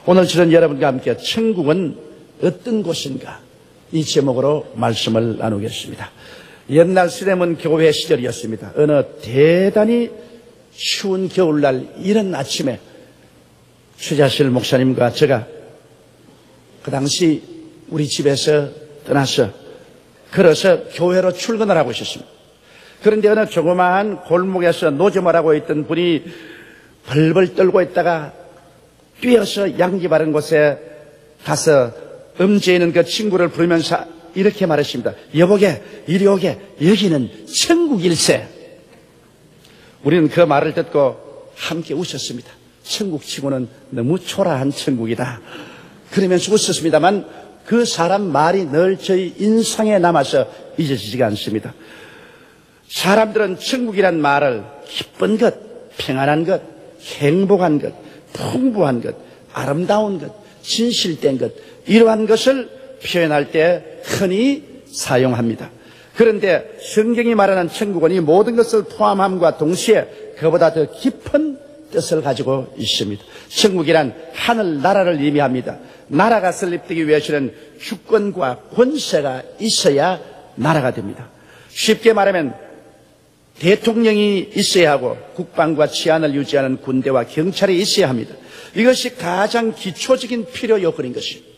오늘 저는 여러분과 함께 천국은 어떤 곳인가 이 제목으로 말씀을 나누겠습니다. 옛날 서대문 교회 시절이었습니다. 어느 대단히 추운 겨울날 이른 아침에 최자실 목사님과 제가 그 당시 우리 집에서 떠나서 걸어서 교회로 출근을 하고 있었습니다. 그런데 어느 조그마한 골목에서 노점을 하고 있던 분이 벌벌 떨고 있다가 뛰어서 양지 바른 곳에 가서 음지에 있는 그 친구를 부르면서 이렇게 말했습니다. 여보게, 이리 오게, 여기는 천국일세. 우리는 그 말을 듣고 함께 웃었습니다. 천국치고는 너무 초라한 천국이다. 그러면서 웃었습니다만 그 사람 말이 늘 저희 인상에 남아서 잊어지지가 않습니다. 사람들은 천국이란 말을 기쁜 것, 평안한 것, 행복한 것, 풍부한 것, 아름다운 것, 진실된 것, 이러한 것을 표현할 때 흔히 사용합니다. 그런데 성경이 말하는 천국은 이 모든 것을 포함함과 동시에 그보다 더 깊은 뜻을 가지고 있습니다. 천국이란 하늘나라를 의미합니다. 나라가 설립되기 위해서는 주권과 권세가 있어야 나라가 됩니다. 쉽게 말하면 대통령이 있어야 하고 국방과 치안을 유지하는 군대와 경찰이 있어야 합니다. 이것이 가장 기초적인 필요 요건인 것입니다.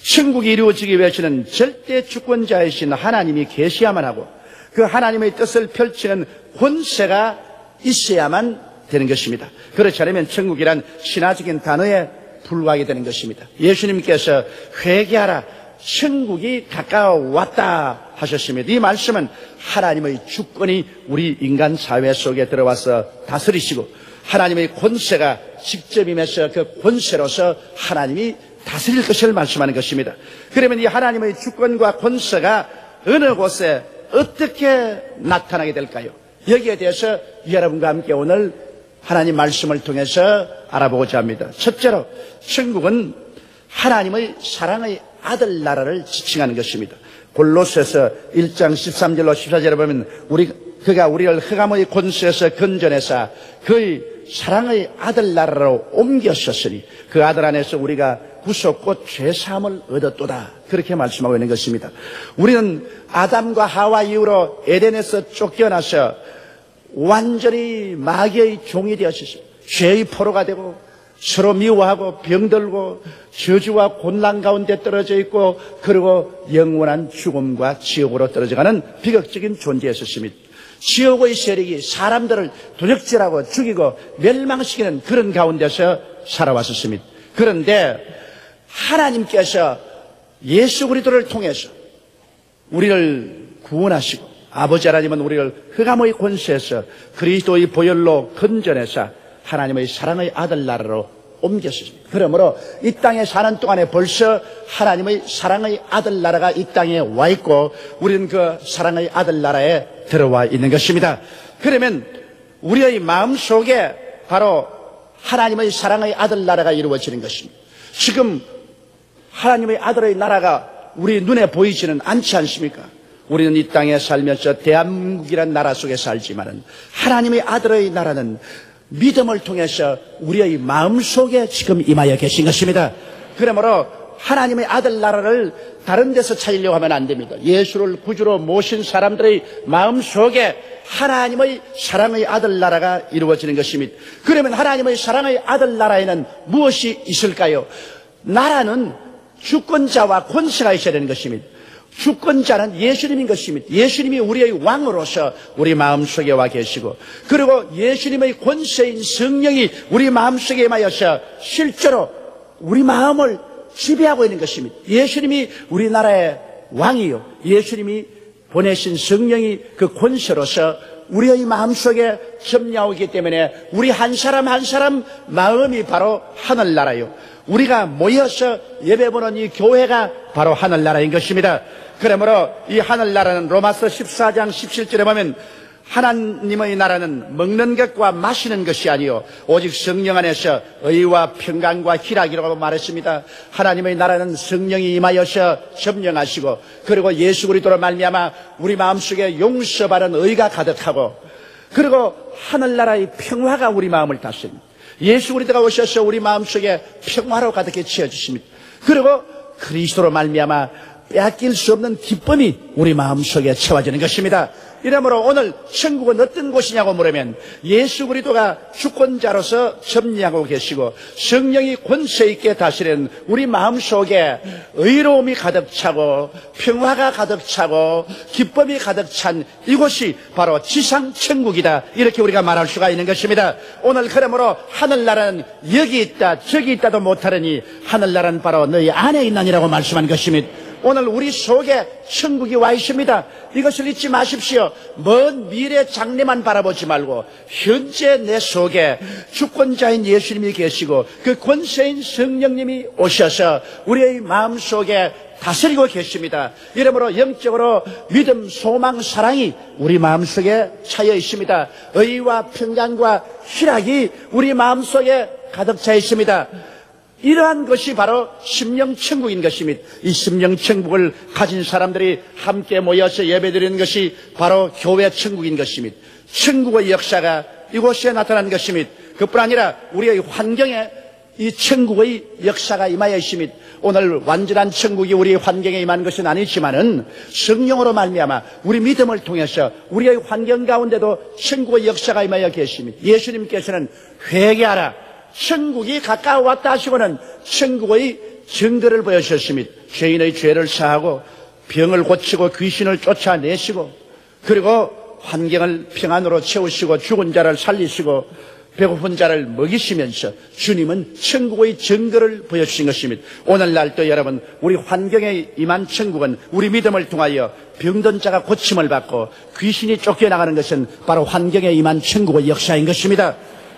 천국이 이루어지기 위해서는 절대 주권자이신 하나님이 계셔야만 하고 그 하나님의 뜻을 펼치는 권세가 있어야만 되는 것입니다. 그렇지 않으면 천국이란 신화적인 단어에 불과하게 되는 것입니다. 예수님께서 회개하라, 천국이 가까워 왔다 하셨습니다. 이 말씀은 하나님의 주권이 우리 인간 사회 속에 들어와서 다스리시고 하나님의 권세가 직접 임해서 그 권세로서 하나님이 다스릴 것을 말씀하는 것입니다. 그러면 이 하나님의 주권과 권세가 어느 곳에 어떻게 나타나게 될까요? 여기에 대해서 여러분과 함께 오늘 하나님 말씀을 통해서 알아보고자 합니다. 첫째로 천국은 하나님의 사랑의 아들 나라를 지칭하는 것입니다. 골로새서 1장 13절로 14절에 보면 그가 우리를 흑암의 권세에서 건져내사 그의 사랑의 아들 나라로 옮겼었으니 그 아들 안에서 우리가 구속 곧 죄사함을 얻었도다. 그렇게 말씀하고 있는 것입니다. 우리는 아담과 하와 이후로 에덴에서 쫓겨나서 완전히 마귀의 종이 되었습니다. 죄의 포로가 되고 서로 미워하고 병들고 저주와 곤란 가운데 떨어져 있고 그리고 영원한 죽음과 지옥으로 떨어져가는 비극적인 존재였습니다. 지옥의 세력이 사람들을 도적질하고 죽이고 멸망시키는 그런 가운데서 살아왔었습니다. 그런데 하나님께서 예수 그리스도를 통해서 우리를 구원하시고 아버지 하나님은 우리를 흑암의 권세에서 그리스도의 보혈로 건져내사 하나님의 사랑의 아들 나라로 옮겼습니다. 그러므로 이 땅에 사는 동안에 벌써 하나님의 사랑의 아들 나라가 이 땅에 와 있고 우리는 그 사랑의 아들 나라에 들어와 있는 것입니다. 그러면 우리의 마음속에 바로 하나님의 사랑의 아들 나라가 이루어지는 것입니다. 지금 하나님의 아들의 나라가 우리 눈에 보이지는 않지 않습니까? 우리는 이 땅에 살면서 대한민국이라는 나라 속에 살지만은 하나님의 아들의 나라는 믿음을 통해서 우리의 마음속에 지금 임하여 계신 것입니다. 그러므로 하나님의 아들 나라를 다른 데서 찾으려고 하면 안 됩니다. 예수를 구주로 모신 사람들의 마음속에 하나님의 사랑의 아들 나라가 이루어지는 것입니다. 그러면 하나님의 사랑의 아들 나라에는 무엇이 있을까요? 나라는 주권자와 권세가 있어야 되는 것입니다. 주권자는 예수님인 것입니다. 예수님이 우리의 왕으로서 우리 마음속에 와 계시고 그리고 예수님의 권세인 성령이 우리 마음속에 임하여서 실제로 우리 마음을 지배하고 있는 것입니다. 예수님이 우리나라의 왕이요 예수님이 보내신 성령이 그 권세로서 우리의 마음속에 점령하기 때문에 우리 한 사람 한 사람 마음이 바로 하늘나라요 우리가 모여서 예배보는 이 교회가 바로 하늘나라인 것입니다. 그러므로 이 하늘나라는 로마서 14장 17절에 보면 하나님의 나라는 먹는 것과 마시는 것이 아니요 오직 성령 안에서 의와 평강과 희락이라고 말했습니다. 하나님의 나라는 성령이 임하여서 점령하시고 그리고 예수 그리스도로 말미암아 우리 마음속에 용서받은 의가 가득하고 그리고 하늘나라의 평화가 우리 마음을 다스립니다. 예수 그리스도가 오셔서 우리 마음속에 평화로 가득히 채워주십니다. 그리고 그리스도로 말미암아 빼앗길 수 없는 기쁨이 우리 마음속에 채워지는 것입니다. 이러므로 오늘 천국은 어떤 곳이냐고 물으면 예수 그리스도가 주권자로서 점령하고 계시고 성령이 권세 있게 다스리는 우리 마음속에 의로움이 가득 차고 평화가 가득 차고 기쁨이 가득 찬 이곳이 바로 지상 천국이다, 이렇게 우리가 말할 수가 있는 것입니다. 오늘 그러므로 하늘나라는 여기 있다 저기 있다도 못하려니 하늘나라는 바로 너희 안에 있나니라고 말씀한 것입니다. 오늘 우리 속에 천국이 와 있습니다. 이것을 잊지 마십시오. 먼 미래 장래만 바라보지 말고 현재 내 속에 주권자인 예수님이 계시고 그 권세인 성령님이 오셔서 우리의 마음속에 다스리고 계십니다. 이러므로 영적으로 믿음, 소망, 사랑이 우리 마음속에 차여 있습니다. 의와 평강과 희락이 우리 마음속에 가득 차 있습니다. 이러한 것이 바로 심령천국인 것입니다. 이 심령천국을 가진 사람들이 함께 모여서 예배드리는 것이 바로 교회천국인 것입니다. 천국의 역사가 이곳에 나타난 것입니다. 그뿐 아니라 우리의 환경에 이 천국의 역사가 임하여 있습니다. 오늘 완전한 천국이 우리의 환경에 임한 것은 아니지만은 성령으로 말미암아 우리 믿음을 통해서 우리의 환경 가운데도 천국의 역사가 임하여 계십니다. 예수님께서는 회개하라, 천국이 가까워 왔다 하시고는 천국의 증거를 보여주셨습니다. 죄인의 죄를 사하고 병을 고치고 귀신을 쫓아내시고 그리고 환경을 평안으로 채우시고 죽은 자를 살리시고 배고픈 자를 먹이시면서 주님은 천국의 증거를 보여주신 것입니다. 오늘날도 여러분, 우리 환경에 임한 천국은 우리 믿음을 통하여 병든 자가 고침을 받고 귀신이 쫓겨나가는 것은 바로 환경에 임한 천국의 역사인 것입니다.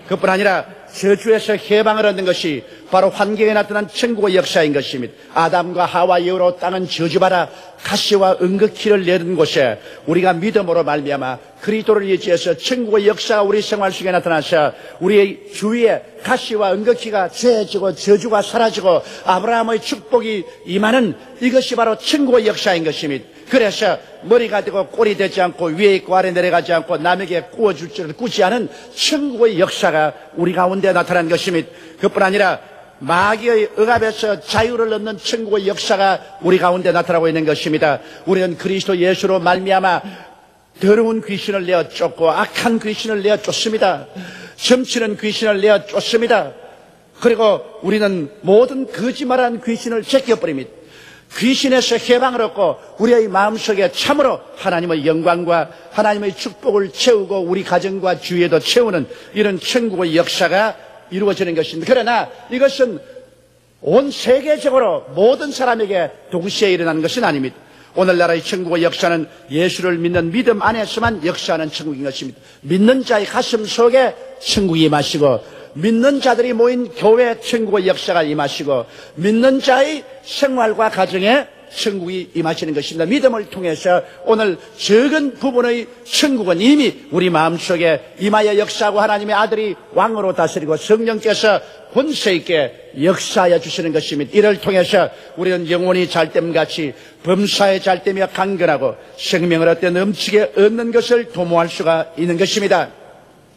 그뿐 아니라 저주에서 해방을 얻는 것이 바로 환경에 나타난 천국의 역사인 것입니다. 아담과 하와 이후로 땅은 저주받아 가시와 은극기를 내는 곳에 우리가 믿음으로 말미암아 그리스도를 의지해서 천국의 역사가 우리 생활 속에 나타나서 우리의 주위에 가시와 은극기가 죄지고 저주가 사라지고 아브라함의 축복이 임하는 이것이 바로 천국의 역사인 것입니다. 그래서 머리가 되고 꼴이 되지 않고 위에 있고 아래 내려가지 않고 남에게 구워줄 줄을 꾸지 않은 천국의 역사가 우리 가운데 나타난 것입니다. 그뿐 아니라 마귀의 억압에서 자유를 얻는 천국의 역사가 우리 가운데 나타나고 있는 것입니다. 우리는 그리스도 예수로 말미암아 더러운 귀신을 내어 쫓고 악한 귀신을 내어 쫓습니다. 점치는 귀신을 내어 쫓습니다. 그리고 우리는 모든 거짓말한 귀신을 제껴버립니다. 귀신에서 해방을 얻고 우리의 마음속에 참으로 하나님의 영광과 하나님의 축복을 채우고 우리 가정과 주위에도 채우는 이런 천국의 역사가 이루어지는 것입니다. 그러나 이것은 온 세계적으로 모든 사람에게 동시에 일어나는 것은 아닙니다. 오늘날의 천국의 역사는 예수를 믿는 믿음 안에서만 역사하는 천국인 것입니다. 믿는 자의 가슴 속에 천국이 임하시고 믿는 자들이 모인 교회 천국의 역사가 임하시고 믿는 자의 생활과 가정에 천국이 임하시는 것입니다. 믿음을 통해서 오늘 적은 부분의 천국은 이미 우리 마음속에 임하여 역사하고 하나님의 아들이 왕으로 다스리고 성령께서 권세 있게 역사하여 주시는 것입니다. 이를 통해서 우리는 영혼이 잘됨같이 범사에 잘되며 강건하고 생명을 얻되 넘치게 얻는 것을 도모할 수가 있는 것입니다.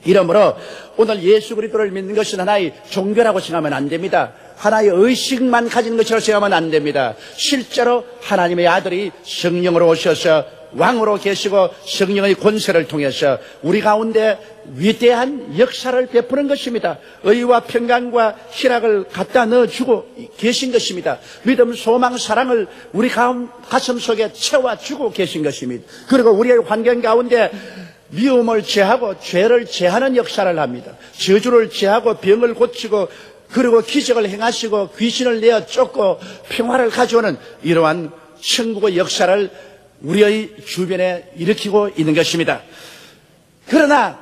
이러므로 오늘 예수 그리스도를 믿는 것은 하나의 종교라고 생각하면 안 됩니다. 하나의 의식만 가진 것이라고 생각하면 안 됩니다. 실제로 하나님의 아들이 성령으로 오셔서 왕으로 계시고 성령의 권세를 통해서 우리 가운데 위대한 역사를 베푸는 것입니다. 의와 평강과 희락을 갖다 넣어주고 계신 것입니다. 믿음, 소망, 사랑을 우리 가슴 속에 채워주고 계신 것입니다. 그리고 우리의 환경 가운데 미움을 제하고 죄를 제하는 역사를 합니다. 저주를 제하고 병을 고치고 그리고 기적을 행하시고 귀신을 내어 쫓고 평화를 가져오는 이러한 천국의 역사를 우리의 주변에 일으키고 있는 것입니다. 그러나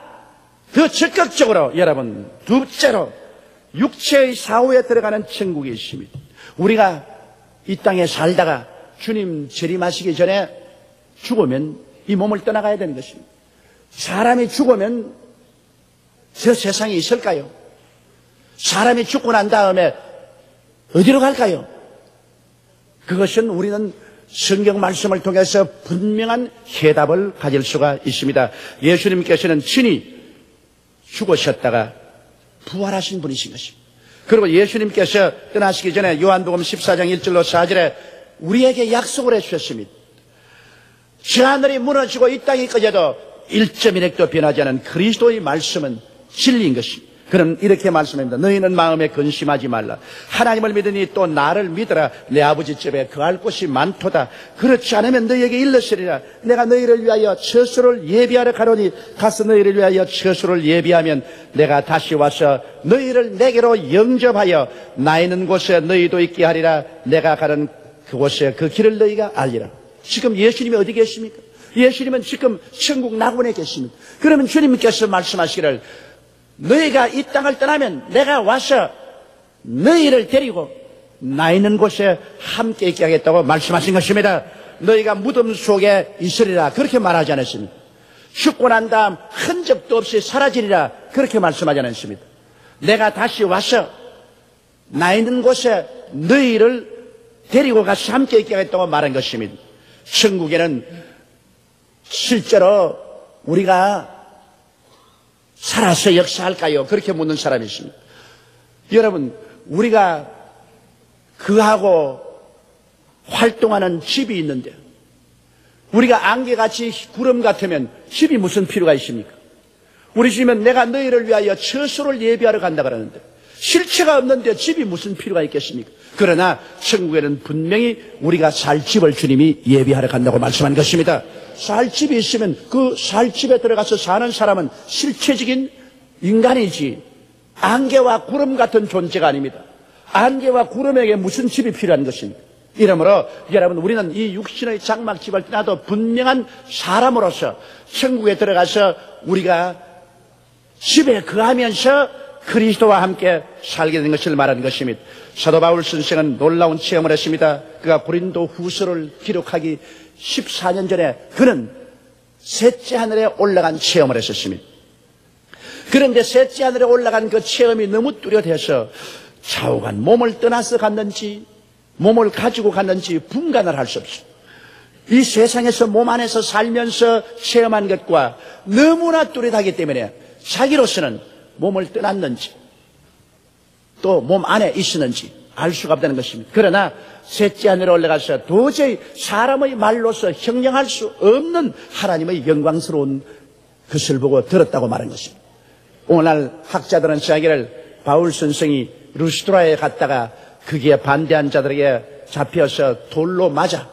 더 적극적으로 여러분, 둘째로 육체의 사후에 들어가는 천국이 있습니다. 우리가 이 땅에 살다가 주님 재림하시기 전에 죽으면 이 몸을 떠나가야 되는 것입니다. 사람이 죽으면 저 세상에 있을까요? 사람이 죽고 난 다음에 어디로 갈까요? 그것은 우리는 성경 말씀을 통해서 분명한 해답을 가질 수가 있습니다. 예수님께서는 친히 죽으셨다가 부활하신 분이신 것입니다. 그리고 예수님께서 떠나시기 전에 요한복음 14장 1절로 4절에 우리에게 약속을 해주셨습니다. 저 하늘이 무너지고 이 땅이 꺼져도 1.1핵도 변하지 않은 그리스도의 말씀은 진리인 것입니다. 그는 이렇게 말씀합니다. 너희는 마음에 근심하지 말라. 하나님을 믿으니 또 나를 믿어라. 내 아버지 집에 거할 곳이 많도다. 그렇지 않으면 너희에게 일러시리라. 내가 너희를 위하여 처소를 예비하러 가노니 가서 너희를 위하여 처소를 예비하면 내가 다시 와서 너희를 내게로 영접하여 나 있는 곳에 너희도 있게 하리라. 내가 가는 그곳에 그 길을 너희가 알리라. 지금 예수님이 어디 계십니까? 예수님은 지금 천국 낙원에 계십니다. 그러면 주님께서 말씀하시기를 너희가 이 땅을 떠나면 내가 와서 너희를 데리고 나 있는 곳에 함께 있게 하겠다고 말씀하신 것입니다. 너희가 무덤 속에 있으리라 그렇게 말하지 않았습니다. 죽고 난 다음 흔적도 없이 사라지리라 그렇게 말씀하지 않았습니다. 내가 다시 와서 나 있는 곳에 너희를 데리고 가서 함께 있게 하겠다고 말한 것입니다. 천국에는 실제로 우리가 살아서 역사할까요? 그렇게 묻는 사람이 있습니다. 여러분, 우리가 그하고 활동하는 집이 있는데 우리가 안개같이 구름 같으면 집이 무슨 필요가 있습니까? 우리 집은 내가 너희를 위하여 처소를 예비하러 간다 그러는데 실체가 없는데 집이 무슨 필요가 있겠습니까? 그러나 천국에는 분명히 우리가 살 집을 주님이 예비하러 간다고 말씀한 것입니다. 살 집이 있으면 그 살 집에 들어가서 사는 사람은 실체적인 인간이지 안개와 구름 같은 존재가 아닙니다. 안개와 구름에게 무슨 집이 필요한 것입니까? 이러므로 여러분 우리는 이 육신의 장막집을 떠나도 분명한 사람으로서 천국에 들어가서 우리가 집에 거하면서 그리스도와 함께 살게 된 것을 말하는 것입니다. 사도 바울 선생은 놀라운 체험을 했습니다. 그가 고린도 후서를 기록하기 14년 전에 그는 셋째 하늘에 올라간 체험을 했었습니다. 그런데 셋째 하늘에 올라간 그 체험이 너무 뚜렷해서 좌우간 몸을 떠나서 갔는지 몸을 가지고 갔는지 분간을 할 수 없어요. 이 세상에서 몸 안에서 살면서 체험한 것과 너무나 뚜렷하기 때문에 자기로서는 몸을 떠났는지 또 몸 안에 있었는지 알 수가 없다는 것입니다. 그러나 셋째 하늘에 올라가서 도저히 사람의 말로서 형용할 수 없는 하나님의 영광스러운 것을 보고 들었다고 말한 것입니다. 오늘날 학자들은 이야기를 바울 선생이 루스드라에 갔다가 거기에 반대한 자들에게 잡혀서 돌로 맞아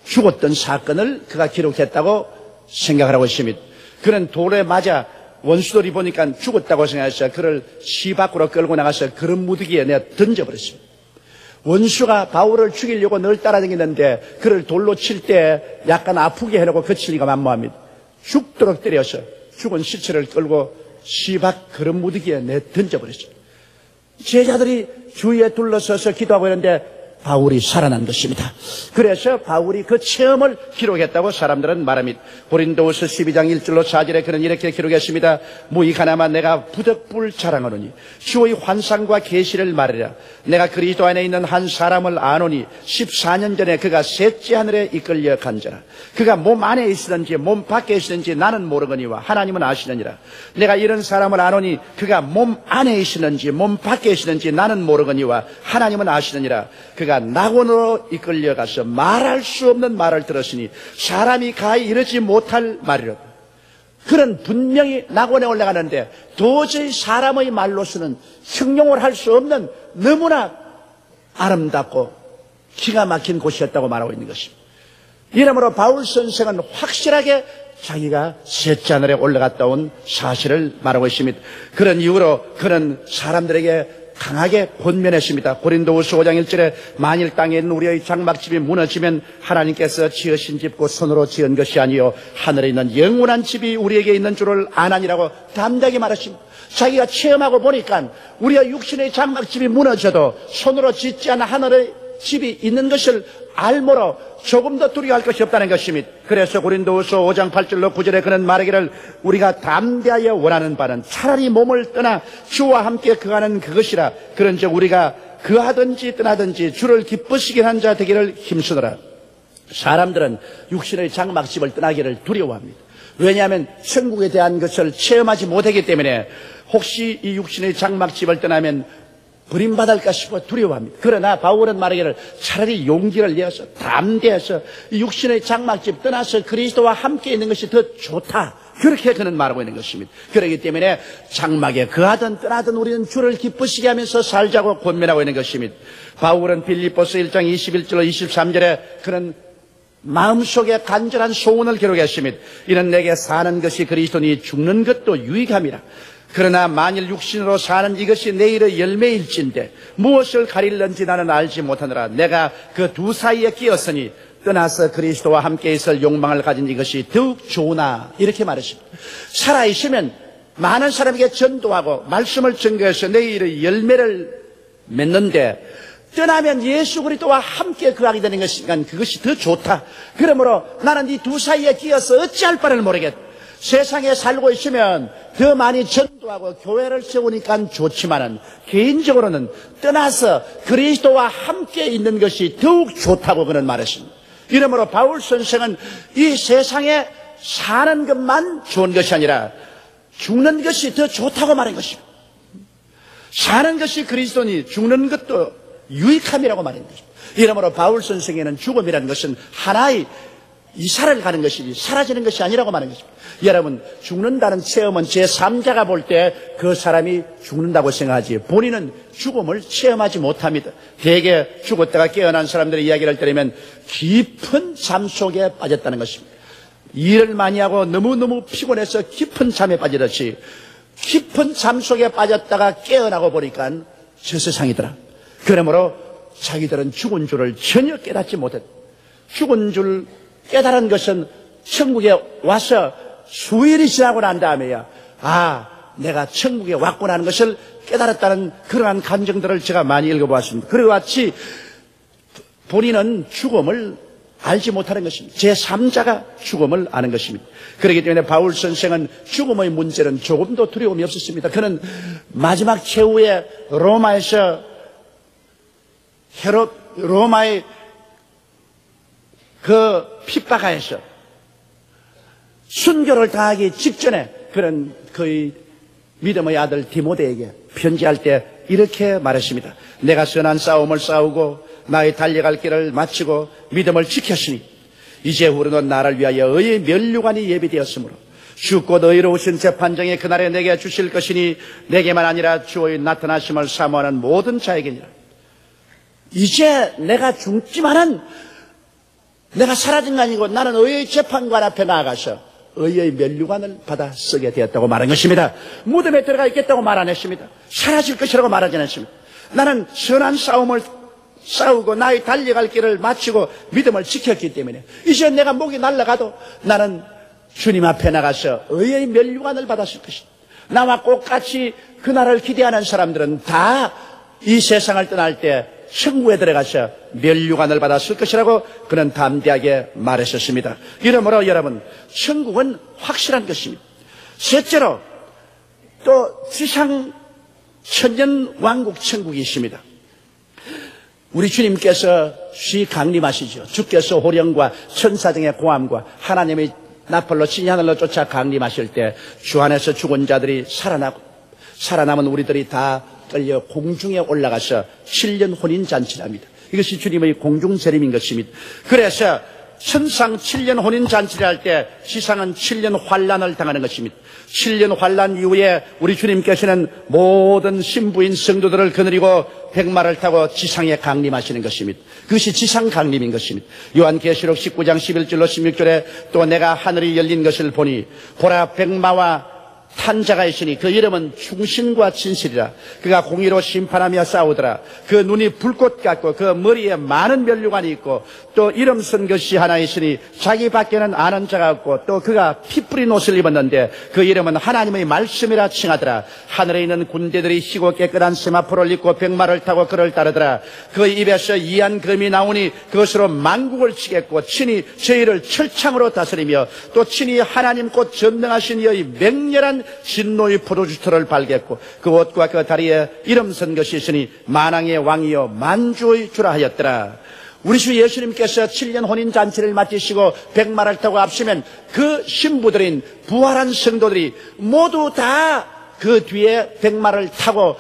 죽었던 사건을 그가 기록했다고 생각을 하고 있습니다. 그는 돌에 맞아 원수들이 보니까 죽었다고 생각해서 그를 시 밖으로 끌고 나가서 그런 무더기에 내가 던져버렸습니다. 원수가 바울을 죽이려고 늘 따라다니는데 그를 돌로 칠 때 약간 아프게 해놓고 거칠리가 만무합니다. 죽도록 때려서 죽은 시체를 끌고 시 밖 그런 무더기에 내가 던져버렸습니다. 제자들이 주위에 둘러서서 기도하고 있는데 바울이 살아난 것입니다. 그래서 바울이 그 체험을 기록했다고 사람들은 말합니다. 고린도후서 12장 1절로 4절에 그는 이렇게 기록했습니다. 무익하나마 내가 부득불 자랑하노니 주의 환상과 계시를 말하리라. 내가 그리스도 안에 있는 한 사람을 아노니 14년 전에 그가 셋째 하늘에 이끌려 간자라. 그가 몸 안에 있었는지 몸 밖에 있었는지 나는 모르거니와 하나님은 아시느니라. 내가 이런 사람을 아노니 그가 몸 안에 있었는지 몸 밖에 있었는지 나는 모르거니와 하나님은 아시느니라. 그가 낙원으로 이끌려가서 말할 수 없는 말을 들었으니 사람이 가히 이르지 못할 말이로다. 그는 분명히 낙원에 올라가는데 도저히 사람의 말로서는 형용을 할 수 없는 너무나 아름답고 기가 막힌 곳이었다고 말하고 있는 것입니다. 이러므로 바울 선생은 확실하게 자기가 셋째 하늘에 올라갔다 온 사실을 말하고 있습니다. 그런 이유로 그는 사람들에게 강하게 권면했습니다. 고린도후서 5장 1절에 만일 땅에 있는 우리의 장막집이 무너지면 하나님께서 지으신 집 곧 손으로 지은 것이 아니요 하늘에 있는 영원한 집이 우리에게 있는 줄을 아나니라고 담대하게 말하십니다. 자기가 체험하고 보니까 우리의 육신의 장막집이 무너져도 손으로 짓지 않은 하늘의 집이 있는 것을 알므로 조금 더 두려워할 것이 없다는 것입니다. 그래서 고린도후서 5장 8절로 9절에 그는 말하기를 우리가 담대하여 원하는 바는 차라리 몸을 떠나 주와 함께 거하는 그것이라. 그런즉 우리가 거하든지 떠나든지 주를 기쁘시게 한 자 되기를 힘쓰노라. 사람들은 육신의 장막집을 떠나기를 두려워합니다. 왜냐하면 천국에 대한 것을 체험하지 못하기 때문에 혹시 이 육신의 장막집을 떠나면 버림받을까 싶어 두려워합니다. 그러나 바울은 말하기를 차라리 용기를 내어서 담대해서 이 육신의 장막집 떠나서 그리스도와 함께 있는 것이 더 좋다. 그렇게 그는 말하고 있는 것입니다. 그렇기 때문에 장막에 거하든 떠나든 우리는 주를 기쁘시게 하면서 살자고 권면하고 있는 것입니다. 바울은 빌립보서 1장 21절 23절에 그는 마음속에 간절한 소원을 기록했습니다. 이는 내게 사는 것이 그리스도니 죽는 것도 유익함이라. 그러나 만일 육신으로 사는 이것이 내일의 열매일진데 무엇을 가릴는지 나는 알지 못하느라 내가 그 두 사이에 끼었으니 떠나서 그리스도와 함께 있을 욕망을 가진 이것이 더욱 좋으나 이렇게 말했습니다. 살아있으면 많은 사람에게 전도하고 말씀을 전거해서 내일의 열매를 맺는데 떠나면 예수 그리스도와 함께 거하게 되는 것이니까 그것이 더 좋다. 그러므로 나는 이 두 사이에 끼어서 어찌할 바를 모르겠다. 세상에 살고 있으면 더 많이 전도하고 교회를 세우니까 좋지만은 개인적으로는 떠나서 그리스도와 함께 있는 것이 더욱 좋다고 그는 말했습니다. 이러므로 바울 선생은 이 세상에 사는 것만 좋은 것이 아니라 죽는 것이 더 좋다고 말한 것입니다. 사는 것이 그리스도니 죽는 것도 유익함이라고 말한 것입니다. 이러므로 바울 선생에는 죽음이라는 것은 하나의 이사를 가는 것이지 사라지는 것이 아니라고 말하는 것입니다. 여러분, 죽는다는 체험은 제3자가 볼 때 그 사람이 죽는다고 생각하지 본인은 죽음을 체험하지 못합니다. 대개 죽었다가 깨어난 사람들의 이야기를 들으면 깊은 잠 속에 빠졌다는 것입니다. 일을 많이 하고 너무너무 피곤해서 깊은 잠에 빠지듯이 깊은 잠 속에 빠졌다가 깨어나고 보니까 저 세상이더라. 그러므로 자기들은 죽은 줄을 전혀 깨닫지 못했다. 죽은 줄 깨달은 것은 천국에 와서 수일이 지나고 난 다음에야 내가 천국에 왔구나 하는 것을 깨달았다는 그러한 감정들을 제가 많이 읽어보았습니다. 그와 같이 본인은 죽음을 알지 못하는 것입니다. 제3자가 죽음을 아는 것입니다. 그렇기 때문에 바울 선생은 죽음의 문제는 조금도 두려움이 없었습니다. 그는 마지막 최후에 로마에서 로마의 그 핍박하에서 순교를 당하기 직전에 그런 그의 믿음의 아들 디모데에게 편지할 때 이렇게 말했습니다. 내가 선한 싸움을 싸우고 나의 달려갈 길을 마치고 믿음을 지켰으니 이제 후로는 나를 위하여 의의 면류관이 예비되었으므로 주 곧 의로우신 재판정의 그날에 내게 주실 것이니 내게만 아니라 주의 나타나심을 사모하는 모든 자에게니라. 이제 내가 죽지만은 내가 사라진 거 아니고 나는 의의 재판관 앞에 나아가서 의의 면류관을 받아 쓰게 되었다고 말한 것입니다. 무덤에 들어가 있겠다고 말 안 했습니다. 사라질 것이라고 말하지 않았습니다. 나는 선한 싸움을 싸우고 나의 달려갈 길을 마치고 믿음을 지켰기 때문에 이제 내가 목이 날아가도 나는 주님 앞에 나가서 의의 면류관을 받았을 것이다. 나와 똑같이 그날을 기대하는 사람들은 다 이 세상을 떠날 때 천국에 들어가서 면류관을 받았을 것이라고 그는 담대하게 말했었습니다. 이러므로 여러분, 천국은 확실한 것입니다. 셋째로 또 지상 천년 왕국 천국이 있습니다. 우리 주님께서 쉬 강림하시죠. 주께서 호령과 천사등의 고함과 하나님의 나팔로 신이 하늘로 쫓아 강림하실 때 주 안에서 죽은 자들이 살아남은 우리들이 다 끌려 공중에 올라가서 7년 혼인잔치랍니다. 이것이 주님의 공중재림인 것입니다. 그래서 천상 7년 혼인잔치를 할 때 지상은 7년 환란을 당하는 것입니다. 7년 환란 이후에 우리 주님께서는 모든 신부인 성도들을 거느리고 백마를 타고 지상에 강림하시는 것입니다. 그것이 지상 강림인 것입니다. 요한계시록 19장 11절로 16절에 또 내가 하늘이 열린 것을 보니 보라 백마와 탄자가 있으니 그 이름은 충신과 진실이라. 그가 공의로 심판하며 싸우더라. 그 눈이 불꽃 같고 그 머리에 많은 면류관이 있고 또 이름 쓴 것이 하나 있으니 자기 밖에는 아는 자가 없고 또 그가 피 뿌린 옷을 입었는데 그 이름은 하나님의 말씀이라 칭하더라. 하늘에 있는 군대들이 희고 깨끗한 세마포를 입고 백마를 타고 그를 따르더라. 그 입에서 이한 검이 나오니 그것으로 만국을 치겠고 친히 저희를 철창으로 다스리며 또 친히 하나님 곧 전능하신 이의 맹렬한 진노의 포도주터를 발겠고 그 옷과 그 다리에 이름 쓴 것이 있으니 만왕의 왕이요 만주의 주라 하였더라. 우리 주 예수님께서 7년 혼인잔치를 마치시고 백마를 타고 앞서면 그 신부들인 부활한 성도들이 모두 다 그 뒤에 백마를 타고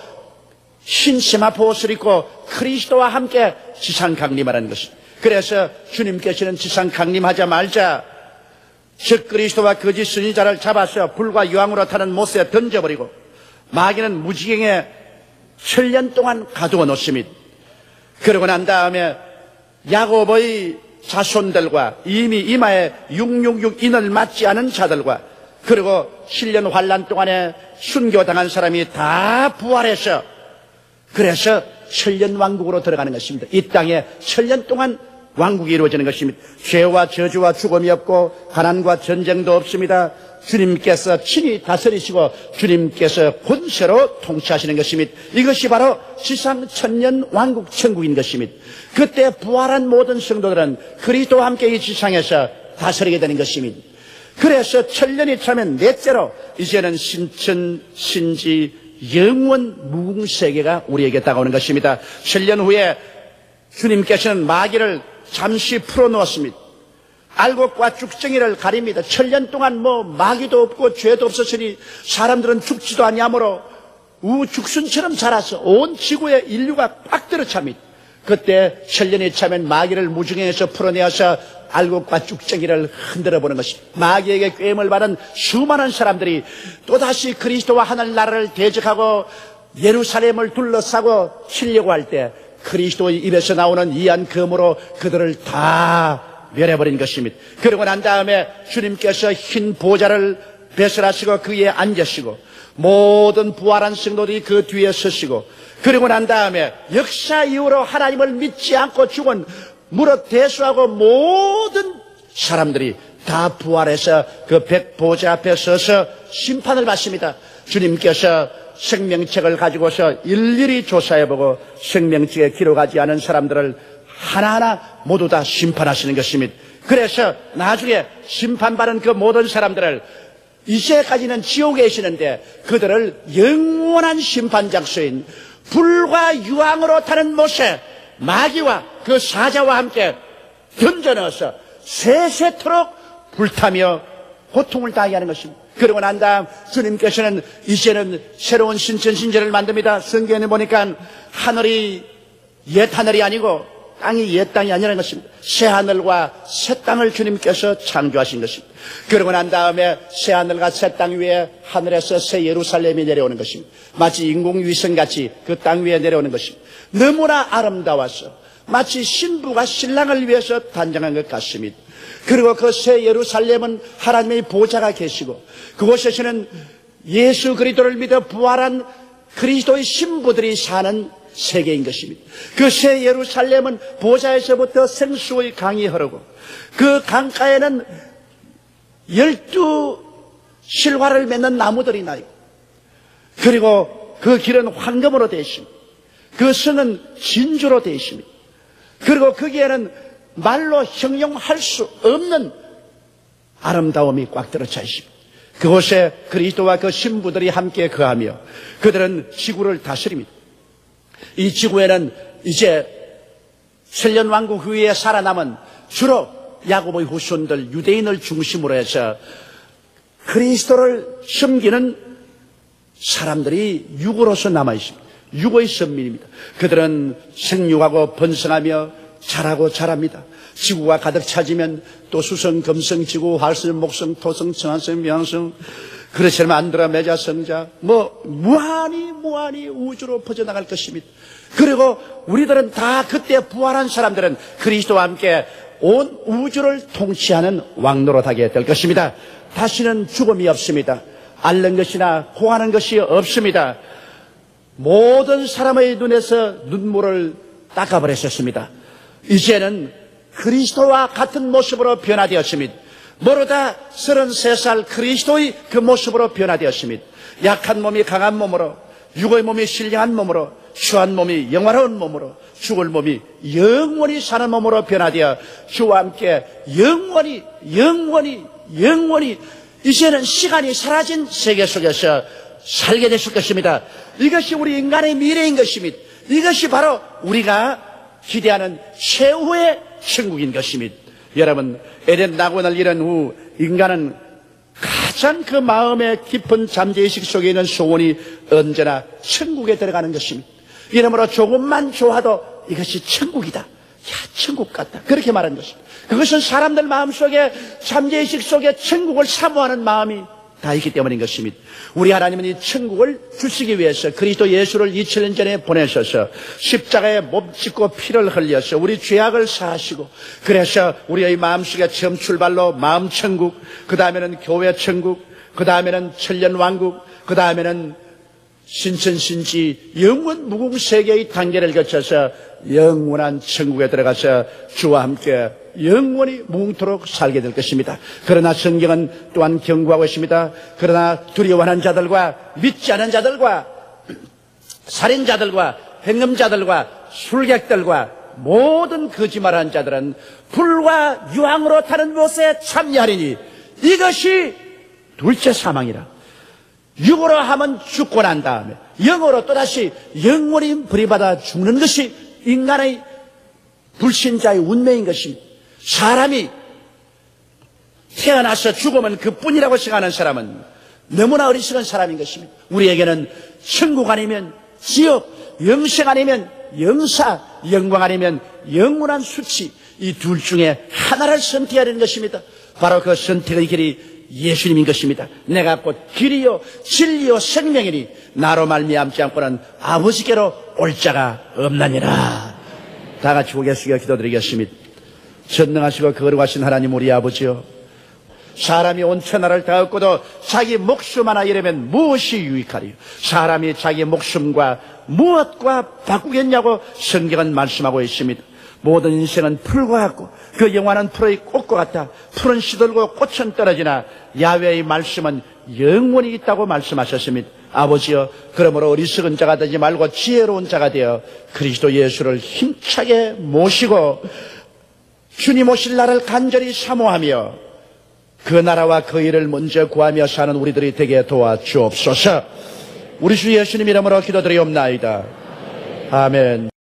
흰 세마포 옷을 입고 그리스도와 함께 지상 강림하라는 것입니다. 그래서 주님께서는 지상 강림하자마자 즉 그리스도와 거짓 선지자를 잡아서 불과 유황으로 타는 못에 던져버리고 마귀는 무지경에 7년 동안 가두어 놓습니다. 그러고 난 다음에 야곱의 자손들과 이미 이마에 666 인을 맞지 않은 자들과 그리고 7년 환란 동안에 순교당한 사람이 다 부활해서 그래서 7년 왕국으로 들어가는 것입니다. 이 땅에 7년 동안 왕국이 이루어지는 것입니다. 죄와 저주와 죽음이 없고 가난과 전쟁도 없습니다. 주님께서 친히 다스리시고 주님께서 권세로 통치하시는 것입니다. 이것이 바로 지상 천년 왕국 천국인 것입니다. 그때 부활한 모든 성도들은 그리스도와 함께 이 지상에서 다스리게 되는 것입니다. 그래서 천년이 차면 넷째로 이제는 신천 신지 영원 무궁세계가 우리에게 다가오는 것입니다. 7년 후에 주님께서는 마귀를 잠시 풀어놓았습니다. 알곡과 쭉정이를 가립니다. 7년 동안 마귀도 없고 죄도 없었으니 사람들은 죽지도 아니하므로 우죽순처럼 자라서 온 지구에 인류가 꽉 들어찹니다. 그때 7년이 차면 마귀를 무중행에서 풀어내어서 알곡과 쭉정이를 흔들어 보는 것입니다. 마귀에게 꾀임을 받은 수많은 사람들이 또다시 그리스도와 하늘나라를 대적하고 예루살렘을 둘러싸고 치려고 할 때 그리스도의 입에서 나오는 이한 검으로 그들을 다 멸해버린 것입니다. 그러고 난 다음에 주님께서 흰 보좌를 배설하시고 그 위에 앉으시고 모든 부활한 성도들이 그 뒤에 서시고 그리고 난 다음에 역사 이후로 하나님을 믿지 않고 죽은 무릇 대수하고 모든 사람들이 다 부활해서 그 백보좌 앞에 서서 심판을 받습니다. 주님께서 생명책을 가지고서 일일이 조사해보고 생명책에 기록하지 않은 사람들을 하나하나 모두 다 심판하시는 것입니다. 그래서 나중에 심판받은 그 모든 사람들을 이제까지는 지옥에 계시는데 그들을 영원한 심판 장소인 불과 유황으로 타는 못에 마귀와 그 사자와 함께 던져넣어서 세세토록 불타며 고통을 당하게 하는 것입니다. 그러고 난 다음 주님께서는 이제는 새로운 신천신제를 만듭니다. 성경에 보니까 하늘이 옛 하늘이 아니고 땅이 옛 땅이 아니라는 것입니다. 새 하늘과 새 땅을 주님께서 창조하신 것입니다. 그러고 난 다음에 새 하늘과 새 땅 위에 하늘에서 새 예루살렘이 내려오는 것입니다. 마치 인공위성같이 그 땅 위에 내려오는 것입니다. 너무나 아름다워서 마치 신부가 신랑을 위해서 단장한 것 같습니다. 그리고 그 새 예루살렘은 하나님의 보좌가 계시고 그곳에서는 예수 그리스도를 믿어 부활한 그리스도의 신부들이 사는 세계인 것입니다. 그 새 예루살렘은 보좌에서부터 생수의 강이 흐르고 그 강가에는 12 실화를 맺는 나무들이 나 있고 그리고 그 길은 황금으로 되어 있습니다. 그 성은 진주로 되어 있습니다. 그리고 거기에는 말로 형용할 수 없는 아름다움이 꽉 들어차 있습니다. 그곳에 그리스도와 그 신부들이 함께 거하며 그들은 지구를 다스립니다. 이 지구에는 이제 7년 왕국 후에 살아남은 주로 야곱의 후손들 유대인을 중심으로 해서 그리스도를 섬기는 사람들이 육으로서 남아있습니다. 육의 선민입니다. 그들은 생육하고 번성하며 자라고 자랍니다. 지구가 가득 차지면 또 수성, 금성, 지구, 활성, 목성, 토성, 청한성, 명성 그렇게 만들어 매자 성자 무한히 우주로 퍼져나갈 것입니다. 그리고 우리들은 다 그때 부활한 사람들은 그리스도와 함께 온 우주를 통치하는 왕노릇하게 될 것입니다. 다시는 죽음이 없습니다. 앓는 것이나 고하는 것이 없습니다. 모든 사람의 눈에서 눈물을 닦아버렸습니다. 이제는 그리스도와 같은 모습으로 변화되었습니다. 모르다 33살 그리스도의 그 모습으로 변화되었습니다. 약한 몸이 강한 몸으로, 육의 몸이 신령한 몸으로, 추한 몸이 영화로운 몸으로, 죽을 몸이 영원히 사는 몸으로 변화되어 주와 함께 영원히 이제는 시간이 사라진 세계 속에서 살게 되실 것입니다. 이것이 우리 인간의 미래인 것입니다. 이것이 바로 우리가 기대하는 최후의 천국인 것입니다. 여러분, 에덴 낙원을 이룬 후 인간은 가장 그 마음의 깊은 잠재의식 속에 있는 소원이 언제나 천국에 들어가는 것입니다. 이러므로 조금만 좋아도 이것이 천국이다. 야, 천국 같다. 그렇게 말하는 것입니다. 그것은 사람들 마음속에 잠재의식 속에 천국을 사모하는 마음이 다 있기 때문인 것입니다. 우리 하나님은 이 천국을 주시기 위해서 그리스도 예수를 2000년 전에 보내셔서 십자가에 몸짓고 피를 흘려서 우리 죄악을 사하시고, 그래서 우리의 마음속에 처음 출발로 마음 천국, 그 다음에는 교회 천국, 그 다음에는 천년왕국, 그 다음에는 신천신지 영원 무궁 세계의 단계를 거쳐서 영원한 천국에 들어가서 주와 함께 영원히 무궁토록 살게 될 것입니다. 그러나 성경은 또한 경고하고 있습니다. 그러나 두려워하는 자들과 믿지 않은 자들과 살인자들과 행음자들과 술객들과 모든 거짓말하는 자들은 불과 유황으로 타는 못에 참여하리니 이것이 둘째 사망이라. 육으로 하면 죽고 난 다음에 영으로 또다시 영원히 버림받아 죽는 것이 인간의 불신자의 운명인 것입니다. 사람이 태어나서 죽으면 그뿐이라고 생각하는 사람은 너무나 어리석은 사람인 것입니다. 우리에게는 천국 아니면 지옥, 영생 아니면 영사, 영광 아니면 영원한 수치, 이 둘 중에 하나를 선택해야 하는 것입니다. 바로 그 선택의 길이 예수님인 것입니다. 내가 곧 길이요 진리요 생명이니 나로 말미암지 않고는 아버지께로 올 자가 없나니라. 다 같이 고개 숙여 기도드리겠습니다. 전능하시고 거룩하신 하나님 우리 아버지요, 사람이 온 천하를 다 얻고도 자기 목숨 하나 잃으면 무엇이 유익하리요? 사람이 자기 목숨과 무엇과 바꾸겠냐고 성경은 말씀하고 있습니다. 모든 인생은 풀과 같고 그 영화는 풀의 꽃과 같다. 풀은 시들고 꽃은 떨어지나 야훼의 말씀은 영원히 있다고 말씀하셨습니다. 아버지여, 그러므로 어리석은 자가 되지 말고 지혜로운 자가 되어 그리스도 예수를 힘차게 모시고 주님 오실 날을 간절히 사모하며 그 나라와 그 일을 먼저 구하며 사는 우리들이 되게 도와주옵소서. 우리 주 예수님 이름으로 기도드리옵나이다. 아멘.